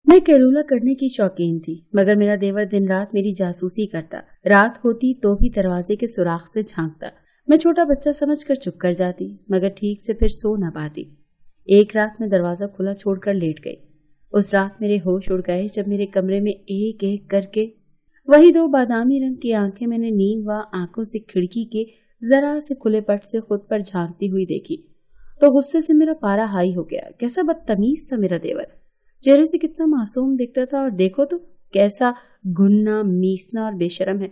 मैं कैलूला करने की शौकीन थी, मगर मेरा देवर दिन रात मेरी जासूसी करता। रात होती तो भी दरवाजे के सुराख से झांकता। मैं छोटा बच्चा समझकर चुप कर जाती, मगर ठीक से फिर सो न पाती। एक रात मैं दरवाजा खुला छोड़कर लेट गई। उस रात मेरे होश उड़ गए जब मेरे कमरे में एक एक करके वही दो बादामी रंग की आंखें मैंने नींद व आंखों से खिड़की के जरा से खुले पट से खुद पर झांकती हुई देखी तो गुस्से से मेरा पारा हाई हो गया। कैसा बदतमीज था मेरा देवर। चेहरे से कितना मासूम दिखता था, और देखो तो कैसा घुन्ना, मीसना और बेशरम है।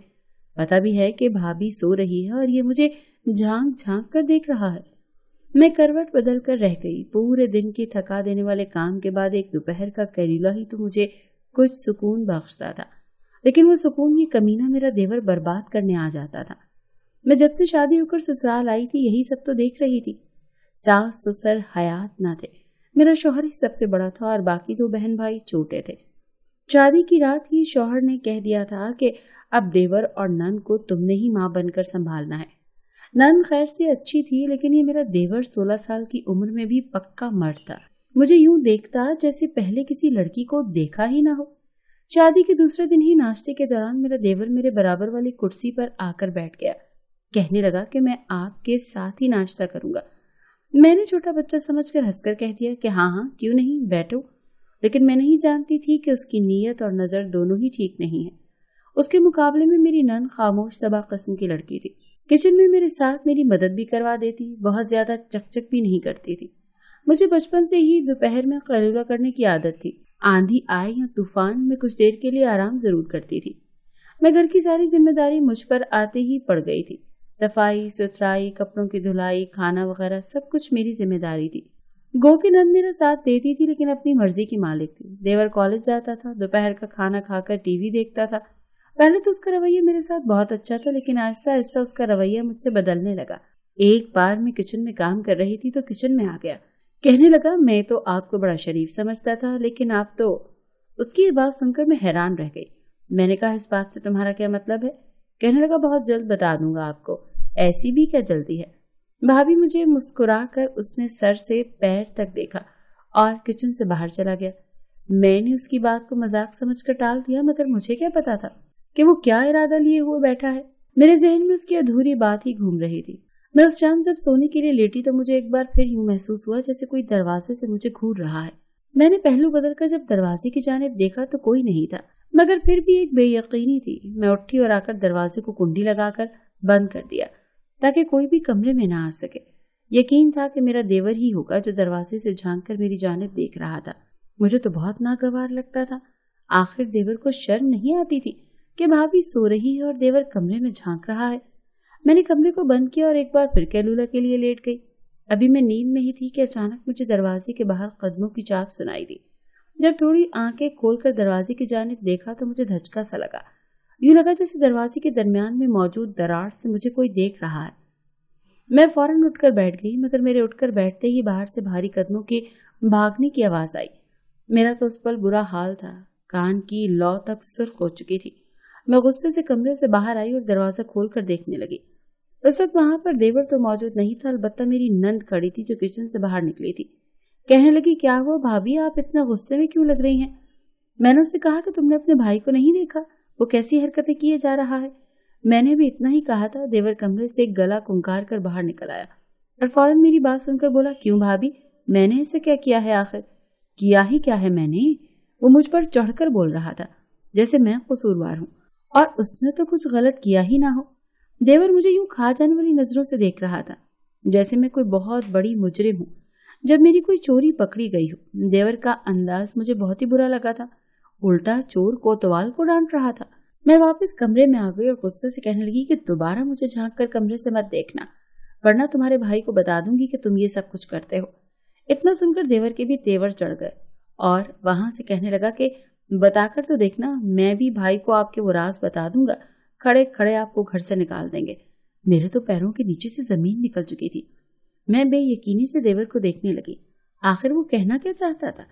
पता भी है कि भाभी सो रही है और ये मुझे झांक झांक कर देख रहा है। मैं करवट बदल कर रह गई। पूरे दिन के थका देने वाले काम के बाद एक दोपहर का कैलूला ही तो मुझे कुछ सुकून बख्शता था, लेकिन वो सुकून ये कमीना मेरा देवर बर्बाद करने आ जाता था। मैं जब से शादी होकर ससुराल आई थी यही सब तो देख रही थी। सास ससुर हयात न थे, मेरा शौहर ही सबसे बड़ा था और बाकी दो बहन भाई छोटे थे। शादी की रात ही शौहर ने कह दिया था कि अब देवर और नंद को तुमने ही माँ बनकर संभालना है। नंद खैर से अच्छी थी, लेकिन ये मेरा देवर 16 साल की उम्र में भी पक्का मर्द था। मुझे यूं देखता जैसे पहले किसी लड़की को देखा ही ना हो। शादी के दूसरे दिन ही नाश्ते के दौरान मेरा देवर मेरे बराबर वाली कुर्सी पर आकर बैठ गया। कहने लगा कि मैं आपके साथ ही नाश्ता करूंगा। मैंने छोटा बच्चा समझकर हंसकर कह दिया कि हाँ हाँ क्यों नहीं, बैठो। लेकिन मैं नहीं जानती थी कि उसकी नीयत और नजर दोनों ही ठीक नहीं है। उसके मुकाबले में मेरी नंद खामोश तबा किस्म की लड़की थी। किचन में मेरे साथ मेरी मदद भी करवा देती, बहुत ज्यादा चकचक भी नहीं करती थी। मुझे बचपन से ही दोपहर में कैलूला करने की आदत थी। आंधी आए या तूफान में कुछ देर के लिए आराम जरूर करती थी। मैं घर की सारी जिम्मेदारी मुझ पर आते ही पड़ गई थी। सफाई सुथराई, कपड़ों की धुलाई, खाना वगैरह सब कुछ मेरी जिम्मेदारी थी। गो की नंद मेरा साथ देती थी, लेकिन अपनी मर्जी की मालिक थी। देवर कॉलेज जाता था, दोपहर का खाना खाकर टीवी देखता था। पहले तो उसका रवैया मेरे साथ बहुत अच्छा था, लेकिन आहिस्ता आहिस्ता उसका रवैया मुझसे बदलने लगा। एक बार मैं किचन में काम कर रही थी तो किचन में आ गया। कहने लगा, मैं तो आपको बड़ा शरीफ समझता था, लेकिन आप तो। उसकी ये बात सुनकर मैं हैरान रह गई। मैंने कहा, इस बात से तुम्हारा क्या मतलब है? कहने लगा, बहुत जल्द बता दूंगा आपको। ऐसी भी क्या जल्दी है? भाभी मुझे मुस्कुराकर उसने सर से पैर तक देखा और किचन से बाहर चला गया। मैंने उसकी बात को मजाक समझकर टाल दिया, मगर मुझे क्या पता था कि वो क्या इरादा लिए हुए बैठा है। मेरे जहन में उसकी अधूरी बात ही घूम रही थी। मैं उस शाम जब सोने के लिए लेटी तो मुझे एक बार फिर यूं महसूस हुआ जैसे कोई दरवाजे से मुझे घूर रहा है। मैंने पहलू बदलकर जब दरवाजे की जानिब देखा तो कोई नहीं था, मगर फिर भी एक बेयकीनी थी। मैं उठी और आकर दरवाजे को कुंडी लगाकर बंद कर दिया ताकि कोई भी कमरे में ना आ सके। यकीन था कि मेरा देवर ही होगा जो दरवाजे से झांक कर मेरी जानिब देख रहा था। मुझे तो बहुत नागवार लगता था। आखिर देवर को शर्म नहीं आती थी कि भाभी सो रही है और देवर कमरे में झांक रहा है। मैंने कमरे को बंद किया और एक बार फिर कैलूला के लिए लेट गई। अभी मैं नींद में ही थी कि अचानक मुझे दरवाजे के बाहर कदमों की चाप सुनाई दी। जब थोड़ी आंखें खोलकर दरवाजे की जानिब देखा तो मुझे धचका सा लगा। यूं लगा जैसे दरवाजे के दरमियान में मौजूद दरार से मुझे कोई देख रहा है। मैं फौरन उठकर बैठ गई, मगर मेरे उठकर बैठते ही बाहर से भारी कदमों के भागने की आवाज आई। मेरा तो उस पल बुरा हाल था, कान की लौ तक सुर्ख हो चुकी थी। मैं गुस्से से कमरे से बाहर आई और दरवाजा खोलकर देखने लगी। उस वक्त वहां पर देवर तो मौजूद नहीं था, अलबत्ता मेरी नंद खड़ी थी जो किचन से बाहर निकली थी। कहने लगी, क्या हुआ भाभी, आप इतना गुस्से में क्यों लग रही हैं? मैंने उससे कहा कि तुमने अपने भाई को नहीं देखा, वो कैसी हरकतें किए जा रहा है। मैंने भी इतना ही कहा था। देवर कमरे से एक गला कुंकार कर बाहर निकल आया और फौरन मेरी बात सुनकर बोला, क्यों भाभी, मैंने इसे क्या किया है? आखिर किया ही क्या है मैंने? वो मुझ पर चढ़कर बोल रहा था जैसे मैं कसूरवार हूँ, और उसने तो कुछ गलत किया ही ना हो। देवर मुझे यूं खा जाने वाली नजरों से देख रहा था जैसे मैं कोई बहुत बड़ी मुजरिम हूँ जब मेरी कोई चोरी पकड़ी गई हो। देवर का अंदाज मुझे बहुत ही बुरा लगा था। उल्टा चोर कोतवाल को डांट रहा था। मैं वापस कमरे में आ गई और गुस्से से कहने लगी कि दोबारा मुझे झांक कर कमरे से मत देखना, वरना तुम्हारे भाई को बता दूंगी कि तुम ये सब कुछ करते हो। इतना सुनकर देवर के भी तेवर चढ़ गए और वहां से कहने लगा कि बताकर तो देखना, मैं भी भाई को आपके वो राज बता दूंगा, खड़े खड़े आपको घर से निकाल देंगे। मेरे तो पैरों के नीचे से जमीन निकल चुकी थी। मैं बेयकीनी से देवर को देखने लगी। आखिर वो कहना क्या चाहता था?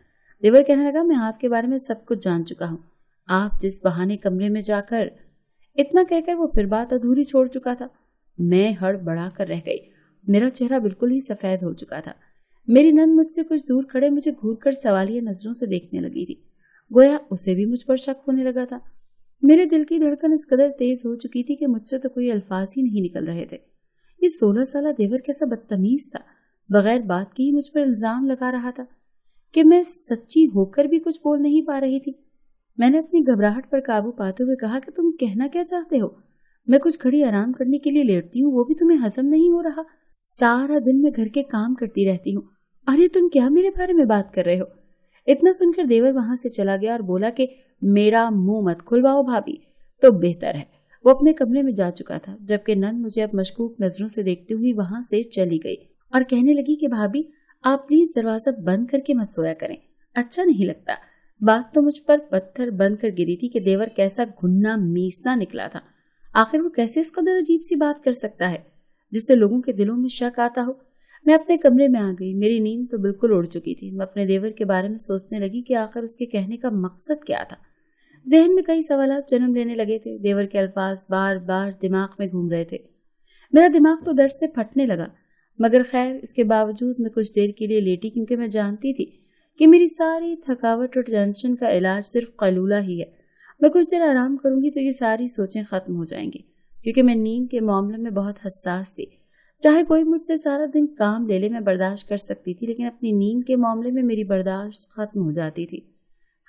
देवर कहने लगा, मैं आपके बारे में सब कुछ जान चुका हूँ। आप जिस बहाने कमरे में जाकर, इतना कहकर वो फिर बात अधूरी छोड़ चुका था। मैं हड़बड़ा कर रह गई। मेरा चेहरा बिल्कुल ही सफेद हो चुका था। मेरी नंद मुझसे कुछ दूर खड़े मुझे घूर कर सवालिया नजरों से देखने लगी थी। गोया उसे भी मुझ पर शक होने लगा था। मेरे दिल की धड़कन इस कदर तेज हो चुकी थी कि मुझसे तो कोई अल्फाज ही नहीं निकल रहे थे। ये 16 साल देवर कैसा बदतमीज था, बगैर बात के ही मुझ पर इल्जाम लगा रहा था कि मैं सच्ची होकर भी कुछ बोल नहीं पा रही थी। मैंने अपनी घबराहट पर काबू पाते हुए कहा कि तुम कहना क्या चाहते हो? मैं कुछ घड़ी आराम करने के लिए लेटती हूँ, वो भी तुम्हें हजम नहीं हो रहा? सारा दिन मैं घर के काम करती रहती हूँ। अरे तुम क्या मेरे बारे में बात कर रहे हो? इतना सुनकर देवर वहां से चला गया और बोला कि मेरा मुंह मत खुलवाओ भाभी, तो बेहतर है। वो अपने कमरे में जा चुका था, जबकि नंद मुझे अब मशकूक नजरों से देखती हुई वहां से चली गई और कहने लगी कि भाभी आप प्लीज दरवाजा बंद करके मत सोया करें, अच्छा नहीं लगता। बात तो मुझ पर पत्थर बंद कर गिरी थी कि देवर कैसा घुन्ना मीसना निकला था। आखिर वो कैसे इस कदर अजीब सी बात कर सकता है जिससे लोगों के दिलों में शक आता हो। मैं अपने कमरे में आ गई। मेरी नींद तो बिल्कुल उड़ चुकी थी। मैं अपने देवर के बारे में सोचने लगी कि आखिर उसके कहने का मकसद क्या था। जहन में कई सवालात जन्म लेने लगे थे। देवर के अल्फाज बार बार दिमाग में घूम रहे थे। मेरा दिमाग तो दर्द से फटने लगा, मगर खैर इसके बावजूद मैं कुछ देर के लिए लेटी, क्योंकि मैं जानती थी कि मेरी सारी थकावट और टेंशन का इलाज सिर्फ कलूला ही है। मैं कुछ देर आराम करूंगी तो ये सारी सोचें खत्म हो जाएंगी, क्योंकि मैं नींद के मामले में बहुत हसास थी। चाहे कोई मुझसे सारा दिन काम ले ले मैं बर्दाश्त कर सकती थी, लेकिन अपनी नींद के मामले में मेरी बर्दाश्त खत्म हो जाती थी।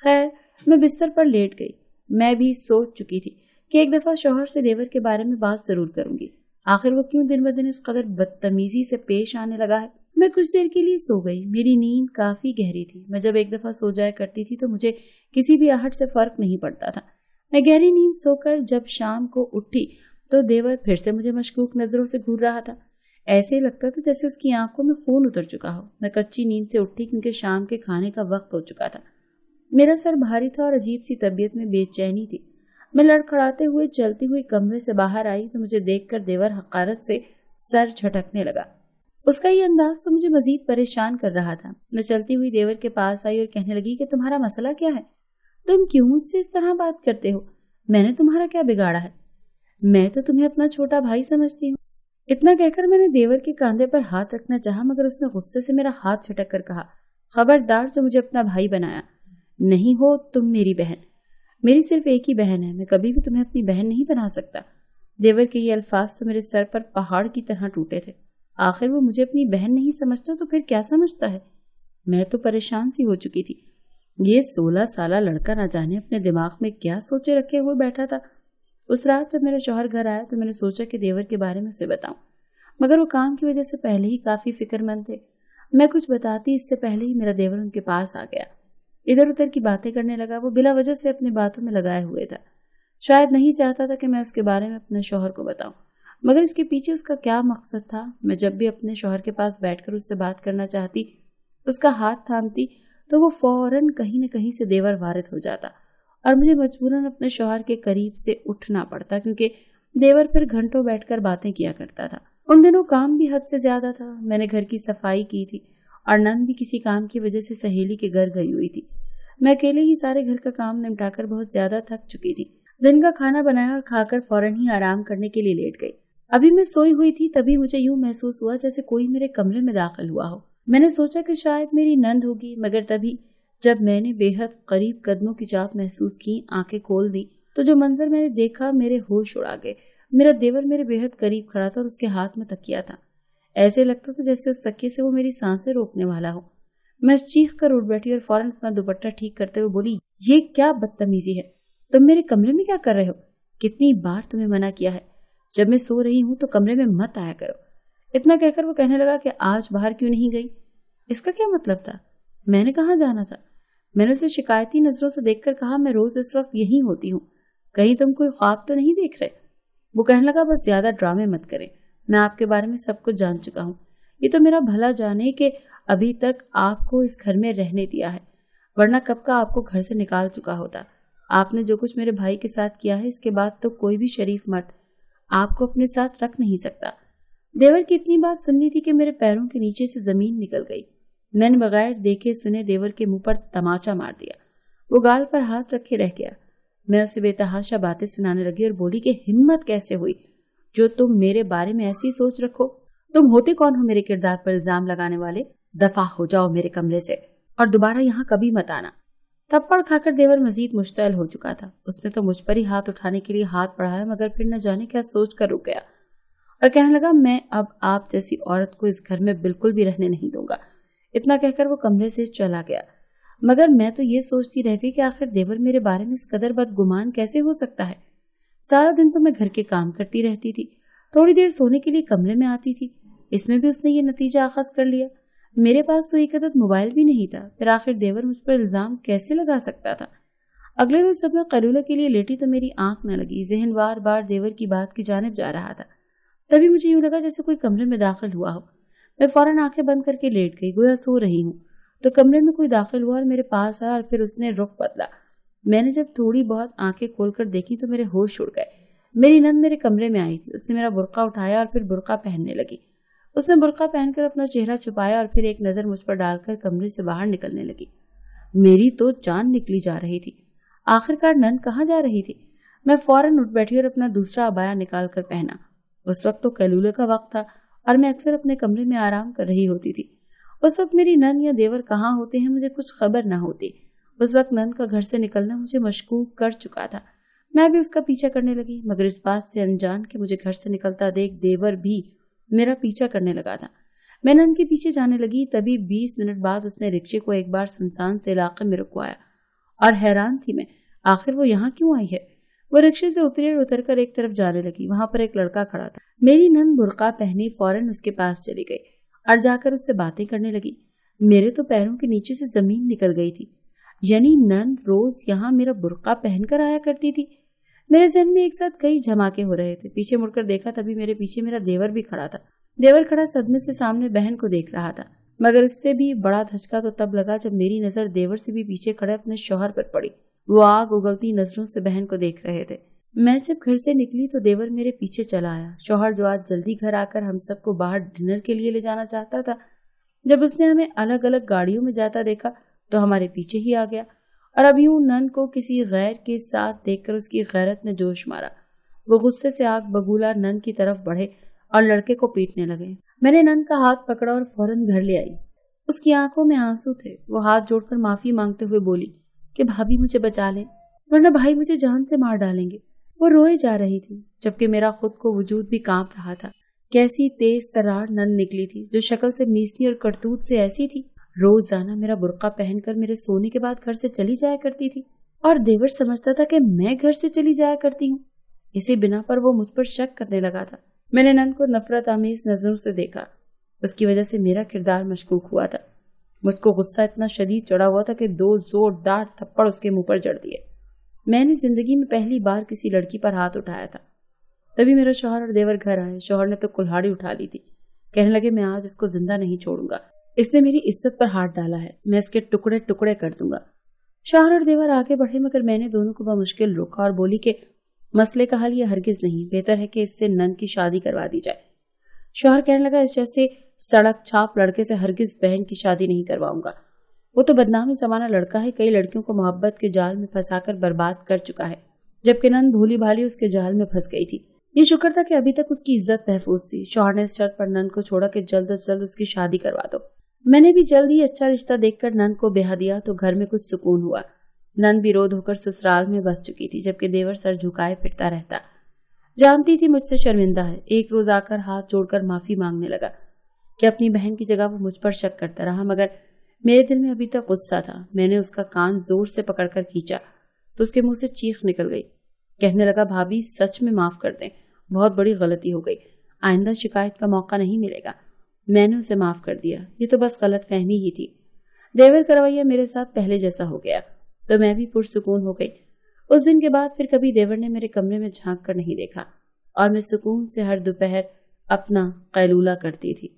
खैर मैं बिस्तर पर लेट गई। मैं भी सोच चुकी थी कि एक दफा शौहर से देवर के बारे में बात जरूर करूंगी। आखिर वो क्यों दिन ब दिन इस कदर बदतमीजी से पेश आने लगा है। मैं कुछ देर के लिए सो गई। मेरी नींद काफी गहरी थी। मैं जब एक दफा सो जाया करती थी तो मुझे किसी भी आहट से फर्क नहीं पड़ता था। मैं गहरी नींद सोकर जब शाम को उठी तो देवर फिर से मुझे मशकूक नजरों से घूर रहा था। ऐसे लगता था जैसे उसकी आंखों में खून उतर चुका हो। मैं कच्ची नींद से उठी क्योंकि शाम के खाने का वक्त हो चुका था। मेरा सर भारी था और अजीब सी तबीयत में बेचैनी थी। मैं लड़खड़ाते हुए चलती हुई कमरे से बाहर आई तो मुझे देखकर देवर हकारत से सर झटकने लगा। उसका ये अंदाज तो मुझे मजीद परेशान कर रहा था। मैं चलती हुई देवर के पास आई और कहने लगी कि तुम्हारा मसला क्या है? तुम क्यों मुझसे इस तरह बात करते हो? मैंने तुम्हारा क्या बिगाड़ा है? मैं तो तुम्हें अपना छोटा भाई समझती हूँ। इतना कहकर मैंने देवर के कांधे पर हाथ रखना चाहा, मगर उसने गुस्से से मेरा हाथ झटक कर कहा, खबरदार जो मुझे अपना भाई बनाया। नहीं हो तुम मेरी बहन। मेरी सिर्फ एक ही बहन है, मैं कभी भी तुम्हें अपनी बहन नहीं बना सकता। देवर के ये अल्फाज तो मेरे सर पर पहाड़ की तरह टूटे थे। आखिर वो मुझे अपनी बहन नहीं समझता तो फिर क्या समझता है? मैं तो परेशान सी हो चुकी थी। ये 16 साला लड़का ना जाने अपने दिमाग में क्या सोचे रखे हुए बैठा था। उस रात जब मेरा शौहर घर आया तो मैंने सोचा कि देवर के बारे में उसे बताऊं, मगर वो काम की वजह से पहले ही काफी फिक्रमंद थे। मैं कुछ बताती इससे पहले ही मेरा देवर उनके पास आ गया। इधर उधर की बातें करने लगा। वो बिला वजह से अपनी बातों में लगाए हुए था। शायद नहीं चाहता था कि मैं उसके बारे में अपने शौहर को बताऊं, मगर इसके पीछे उसका क्या मकसद था। मैं जब भी अपने शौहर के पास बैठकर उससे बात करना चाहती, उसका हाथ थामती, तो वो फौरन कहीं न कहीं से देवर वारिद हो जाता और मुझे मजबूरन अपने शौहर के करीब से उठना पड़ता, क्योंकि देवर फिर घंटों बैठकर बातें किया करता था। उन दिनों काम भी हद से ज्यादा था। मैंने घर की सफाई की थी और नंद भी किसी काम की वजह से सहेली के घर गई हुई थी। मैं अकेले ही सारे घर का काम निपटाकर बहुत ज्यादा थक चुकी थी। दिन का खाना बनाया और खाकर फौरन ही आराम करने के लिए लेट गई। अभी मैं सोई हुई थी, तभी मुझे यूं महसूस हुआ जैसे कोई मेरे कमरे में दाखिल हुआ हो। मैंने सोचा कि शायद मेरी नंद होगी, मगर तभी जब मैंने बेहद करीब कदमों की चाप महसूस की, आंखें खोल दी, तो जो मंजर मैंने देखा मेरे होश उड़ा गए। मेरा देवर मेरे बेहद करीब खड़ा था और उसके हाथ में तकिया था। ऐसे लगता था जैसे उस तकिए से वो मेरी सांसें रोकने वाला हो। मैं चीख कर उठ बैठी और फौरन अपना दुपट्टा ठीक करते हुए बोली, ये क्या बदतमीजी है? तुम मेरे कमरे में क्या कर रहे हो? कितनी बार तुम्हें मना किया है, जब मैं सो रही हूँ तो कमरे में मत आया करो। इतना कहकर वो कहने लगा कि आज बाहर क्यों नहीं गई? इसका क्या मतलब था? मैंने कहाँ जाना था? मैंने उसे शिकायती नजरों से देखकर कहा, मैं रोज इस वक्त यही होती हूँ, कहीं तुम कोई ख्वाब तो नहीं देख रहे? वो कहने लगा, बस ज्यादा ड्रामे मत करें, मैं आपके बारे में सब कुछ जान चुका हूँ। ये तो मेरा भला जाने कि अभी तक आपको इस घर में रहने दिया है, वरना कब का आपको घर से निकाल चुका होता। आपने जो कुछ मेरे भाई के साथ किया है, इसके बाद तो कोई भी शरीफ मर्द आपको अपने साथ रख नहीं सकता। देवर की इतनी बात सुननी थी कि मेरे पैरों के नीचे से जमीन निकल गई। मैंने बगैर देखे सुने देवर के मुंह पर तमाचा मार दिया। वो गाल पर हाथ रखे रह गया। मैं उसे बेतहाशा बातें सुनाने लगी और बोली कि हिम्मत कैसे हुई जो तुम मेरे बारे में ऐसी सोच रखो? तुम होते कौन हो मेरे किरदार पर इल्जाम लगाने वाले? दफा हो जाओ मेरे कमरे से और दोबारा यहाँ कभी मत आना। थप्पड़ खाकर देवर मजीद मुश्तैल हो चुका था। उसने तो मुझ पर ही हाथ उठाने के लिए हाथ बढ़ाया, मगर फिर न जाने क्या सोच कर रुक गया और कहने लगा, मैं अब आप जैसी औरत को इस घर में बिल्कुल भी रहने नहीं दूंगा। इतना कहकर वो कमरे से चला गया। मगर मैं तो ये सोचती रह गई कि आखिर देवर मेरे बारे में इस कदर बदगुमान कैसे हो सकता है। सारा दिन तो मैं घर के काम करती रहती थी, थोड़ी देर सोने के लिए कमरे में आती थी। इसमें भी उसने ये नतीजा अखज़ कर लिया। मेरे पास तो एक अदद मोबाइल भी नहीं था, फिर आखिर देवर मुझ पर इल्जाम कैसे लगा सकता था। अगले रोज जब मैं कैलूला के लिए लेटी तो मेरी आंख न लगी, जहन बार बार देवर की बात की जानिब जा रहा था। तभी मुझे यूं लगा जैसे कोई कमरे में दाखिल हुआ हो। मैं फौरन आंखें बंद करके लेट गई, गोया सो रही हूँ। तो कमरे में कोई दाखिल हुआ और मेरे पास आया और फिर उसने रुख बदला। मैंने जब थोड़ी बहुत आंखें खोलकर देखी तो मेरे होश उड़ गए। मेरी नंद मेरे कमरे में आई थी। उसने मेरा बुर्का उठाया और फिर बुर्का पहनने लगी। उसने बुर्का पहनकर अपना चेहरा छुपाया और फिर एक नजर मुझ पर डालकर कमरे से बाहर निकलने लगी। मेरी तो जान निकली जा रही थी। आखिरकार नंद कहाँ जा रही थी? मैं फौरन उठ बैठी और अपना दूसरा अबाया निकाल कर पहना। उस वक्त तो कैलूले का वक्त था और मैं अक्सर अपने कमरे में आराम कर रही होती थी। उस वक्त मेरी नंद या देवर कहाँ होते हैं मुझे कुछ खबर न होती। उस वक्त नंद का घर से निकलना मुझे मशकूक कर चुका था। मैं भी उसका पीछा करने लगी, मगर इस बात से अनजान कि मुझे घर से निकलता देख देवर भी मेरा पीछा करने लगा था। मैं नंद के पीछे जाने लगी, तभी 20 मिनट बाद उसने रिक्शे को एक बार सुनसान से इलाके में रुकवाया और हैरान थी मैं, आखिर वो यहाँ क्यों आई है। वो रिक्शे से उतरी और उतरकर एक तरफ जाने लगी। वहां पर एक लड़का खड़ा था। मेरी नंद बुर्का पहनी फौरन उसके पास चली गई और जाकर उससे बातें करने लगी। मेरे तो पैरों के नीचे से जमीन निकल गई थी। यानी नंद रोज यहाँ मेरा बुर्का पहनकर आया करती थी। मेरे जहन में एक साथ कई झमाके हो रहे थे। पीछे मुड़कर देखा, तभी मेरे पीछे मेरा देवर भी खड़ा था। देवर खड़ा सदमे से सामने बहन को देख रहा था, मगर उससे भी बड़ा धचका तो तब लगा जब मेरी नजर देवर से भी पीछे खड़े अपने शौहर पर पड़ी। वो आग उगलती नजरों से बहन को देख रहे थे। मैं जब घर से निकली तो देवर मेरे पीछे चला आया। शौहर जो आज जल्दी घर आकर हम सबको बाहर डिनर के लिए ले जाना चाहता था, जब उसने हमें अलग अलग गाड़ियों में जाता देखा तो हमारे पीछे ही आ गया और अब यूं नंद को किसी गैर के साथ देखकर उसकी गैरत ने जोश मारा। वो गुस्से से आग बगूला नंद की तरफ बढ़े और लड़के को पीटने लगे। मैंने नंद का हाथ पकड़ा और फौरन घर ले आई। उसकी आंखों में आंसू थे। वो हाथ जोड़कर माफी मांगते हुए बोली कि भाभी मुझे बचा ले, वरना भाई मुझे जान से मार डालेंगे। वो रोए जा रही थी, जबकि मेरा खुद को वजूद भी कांप रहा था। कैसी तेज तरार नंद निकली थी, जो शक्ल से मीसती और करतूत से ऐसी थी। रोजाना मेरा बुर्का पहनकर मेरे सोने के बाद घर से चली जाया करती थी और देवर समझता था कि मैं घर से चली जाया करती हूँ। इसी बिना पर वो मुझ पर शक करने लगा था। मैंने नंद को नफरत आमीज नजरों से देखा। उसकी वजह से मेरा किरदार मशकूक हुआ था। मुझको गुस्सा इतना शदीद चढ़ा हुआ था कि 2 जोरदार थप्पड़ उसके मुंह पर जड़ दिए। मैंने जिंदगी में पहली बार किसी लड़की पर हाथ उठाया था। तभी मेरा शौहर और देवर घर आए। शौहर ने तो कुल्हाड़ी उठा ली थी। कहने लगे, मैं आज इसको जिंदा नहीं छोड़ूंगा। इसने मेरी इज्जत पर हाथ डाला है, मैं इसके टुकड़े टुकड़े कर दूंगा। शौहर और देवर आगे बढ़े, मगर मैंने दोनों को बमुश्किल रोका और बोली कि मसले का हल ये हरगिज नहीं, बेहतर है कि इससे नंद की शादी करवा दी जाए। शौहर कहने लगा, इस जैसे सड़क छाप लड़के से हरगिज बहन की शादी नहीं करवाऊंगा। वो तो बदनामी जमाना लड़का है, कई लड़कियों को मोहब्बत के जाल में फंसाकर बर्बाद कर चुका है, जबकि नंद भूली भाली उसके जाल में फंस गई थी। ये शुक्र था कि अभी तक उसकी इज्जत महफूज थी। शौहर ने इस शर्त पर नंद को छोड़ा कि जल्द से जल्द उसकी शादी करवा दो। मैंने भी जल्द ही अच्छा रिश्ता देखकर नंद को ब्याह दिया तो घर में कुछ सुकून हुआ। नंद भी रो धोकर ससुराल में बस चुकी थी, जबकि देवर सर झुकाए फिरता रहता। जानती थी मुझसे शर्मिंदा है। एक रोज आकर हाथ जोड़कर माफी मांगने लगा कि अपनी बहन की जगह वो मुझ पर शक करता रहा, मगर मेरे दिल में अभी तक गुस्सा था। मैंने उसका कान जोर से पकड़कर खींचा तो उसके मुंह से चीख निकल गई। कहने लगा, भाभी सच में माफ कर दें, बहुत बड़ी गलती हो गई, आइंदा शिकायत का मौका नहीं मिलेगा। मैंने उसे माफ कर दिया, ये तो बस गलत फहमी ही थी। देवर का रवैया मेरे साथ पहले जैसा हो गया तो मैं भी पुरसुकून हो गई। उस दिन के बाद फिर कभी देवर ने मेरे कमरे में झांक कर नहीं देखा और मैं सुकून से हर दोपहर अपना कैलूला करती थी।